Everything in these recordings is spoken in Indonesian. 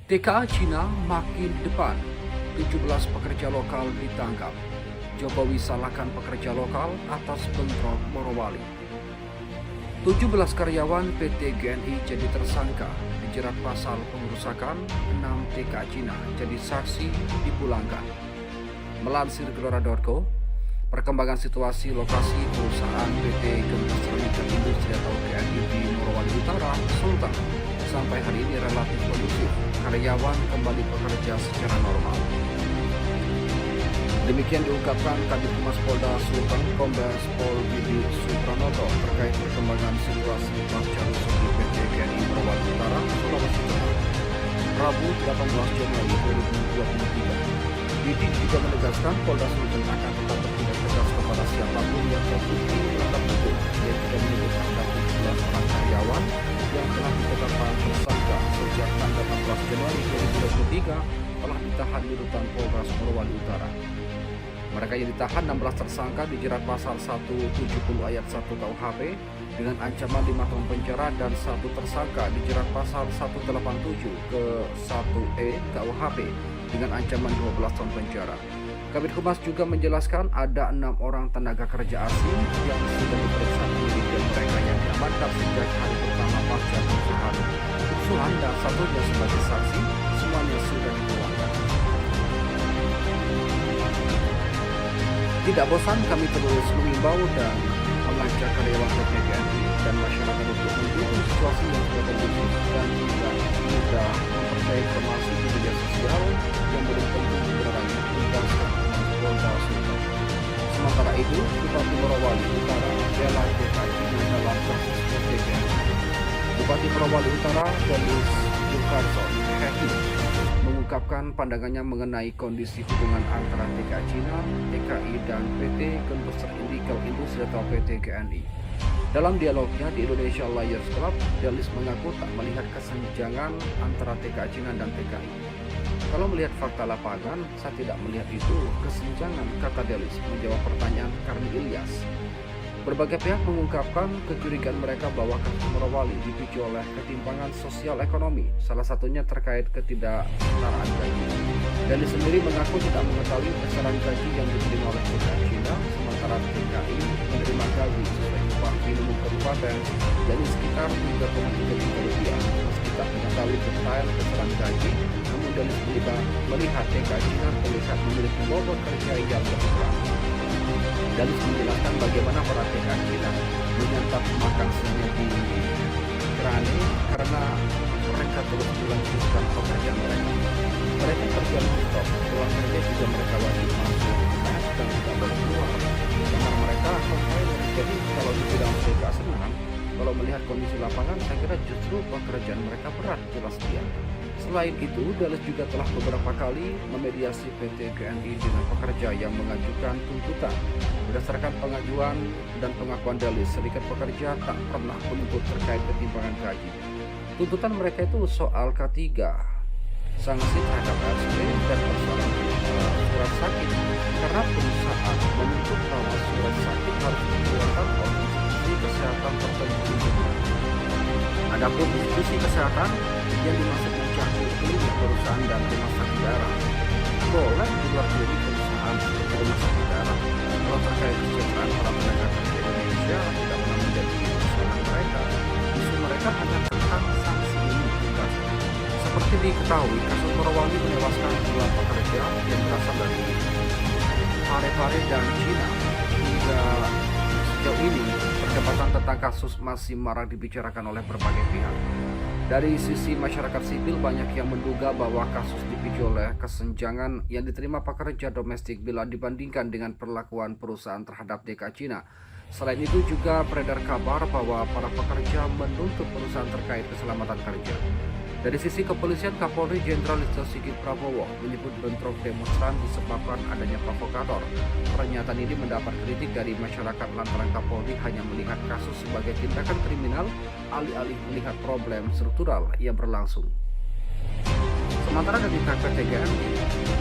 TKA Cina makin depan, 17 pekerja lokal ditangkap. Jokowi salahkan pekerja lokal atas bentrok Morowali. 17 karyawan PT GNI jadi tersangka, dijerat pasal pengerusakan, 6 TKA Cina jadi saksi dipulangkan. Melansir Gelora.co, perkembangan situasi lokasi perusahaan PT Gempes Chemical Industri atau GNI di Morowali Utara, Sulteng sampai hari ini relatif kondusif. Karyawan kembali bekerja secara normal. Demikian diungkapkan Kabid Humas Polda Sulteng Kombes Pol Bidi Supranoto terkait perkembangan situasi pasca rusuh di PT GNI Morowali Utara, Sulawesi Tengah, Rabu 18 Januari 2023. Bidi juga menegaskan Polda Sulteng akan tetap bertindak tegas kepada siapapun yang terbukti melanggar hukum. Dia juga menyebut ada 17 orang karyawan yang telah ditetapkan tersangka sejak tanggal 16 Januari 2023 telah ditahan di rutan Polres Morowali Utara. Mereka yang ditahan 16 tersangka dijerat pasal 170 ayat 1 KUHP dengan ancaman 5 tahun penjara dan satu tersangka dijerat pasal 187 ke 1E KUHP dengan ancaman 12 tahun penjara. Kabid Humas juga menjelaskan ada 6 orang tenaga kerja asing yang sudah diperiksa penyidik dan mereka yang diamankan sejak hari pertama pasca kerusuhan dan satunya sebagai saksi, semuanya sudah dipulangkan. Tidak bosan kami terus mengimbau dan mengajak karyawan PT GNI dan masyarakat untuk mendukung situasi yang sudah kondusif dan tidak mudah mempercayai informasi di media sosial yang belum tentu benerannya tugaskan Polda Sulteng. Sementara itu, Bupati Morowali Utara bela TKI dalam kasus PT GNI. Bupati Morowali Utara Delis Julkarson Heti mengungkapkan pandangannya mengenai kondisi hubungan antara TKA Cina, TKI, dan PT Gempes Chemical Industri atau PT GNI. Dalam dialognya di Indonesia Liars Club, Delis mengaku tak melihat kesenjangan antara TKA Cina dan TKI. Kalau melihat fakta lapangan, saya tidak melihat itu kesenjangan, kata Delis menjawab pertanyaan Karni Ilyas. Berbagai pihak mengungkapkan kecurigaan mereka bahwa kasus Morowali dipicu oleh ketimpangan sosial ekonomi, salah satunya terkait ketidaksetaraan gaji. Delis sendiri mengaku tidak mengetahui besaran gaji yang diterima oleh TKI Cina, sementara TKI menerima gaji sesuai upah minimum kabupaten, jadi sekitar 3,3 juta rupiah. Meski tak mengetahui detail besaran gaji, namun Delis melihat TKI Cina terlihat memiliki bobot kerja yang berkurang. Delis menjelaskan bagaimana para TKI Cina menyantap makan siangnya di Kerane karena mereka terus melanjutkan pekerjaan mereka. Mereka kerja non-stop, pulang kerja juga mereka wajib masuk tes dan tidak boleh keluar. Karena mereka container, jadi kalau dibilang mereka senang, kalau melihat kondisi lapangan, saya kira justru pekerjaan mereka berat, jelas dia. Selain itu, Delis juga telah beberapa kali memediasi PT GNI dengan pekerja yang mengajukan tuntutan. Berdasarkan pengajuan dan pengakuan Delis, serikat pekerja tak pernah menuntut terkait ketimpangan gaji. Tuntutan mereka itu soal K3, sanksi terhadap RSP dan persoalan surat sakit, karena perusahaan menuntut bahwa surat sakit harus dikeluarkan oleh institusi kesehatan tertentu. Adapun institusi kesehatan yang dimaksud mencakup klinik perusahaan dan rumah sakit daerah boleh di luar klinik perusahaan seperti rumah sakit daerah. Kalau terkait kesejahteraan para tenaga kerja Indonesia tidak pernah menjadi persoalan mereka. Isu mereka hanya tentang sanksi ini tugas. Seperti diketahui, kasus Morowali menewaskan 2 pekerja yang berasal dari Parepare dan Cina. Hingga sejauh ini, perdebatan tentang kasus masih marak dibicarakan oleh berbagai pihak. Dari sisi masyarakat sipil, banyak yang menduga bahwa kasus dipicu oleh kesenjangan yang diterima pekerja domestik bila dibandingkan dengan perlakuan perusahaan terhadap TKA Cina. Selain itu juga beredar kabar bahwa para pekerja menuntut perusahaan terkait keselamatan kerja. Dari sisi kepolisian, Kapolri Jenderal Listio Sigit Prabowo menyebut bentrok demonstran disebabkan adanya provokator. Pernyataan ini mendapat kritik dari masyarakat lantaran Kapolri hanya melihat kasus sebagai tindakan kriminal alih-alih melihat problem struktural yang berlangsung. Sementara dari PT GNI,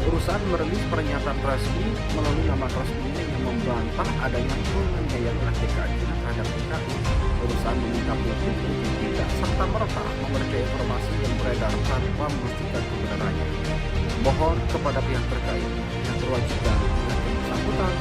perusahaan merilis pernyataan resmi melalui laman resminya yang membantah adanya penganiayaan oleh TKI terhadap TKI. Perusahaan meminta publik untuk tidak serta-merta mempercayai informasi yang beredar tanpa memastikan kebenarannya. Mohon kepada pihak terkait yang berwajiban dengan yang bersangkutan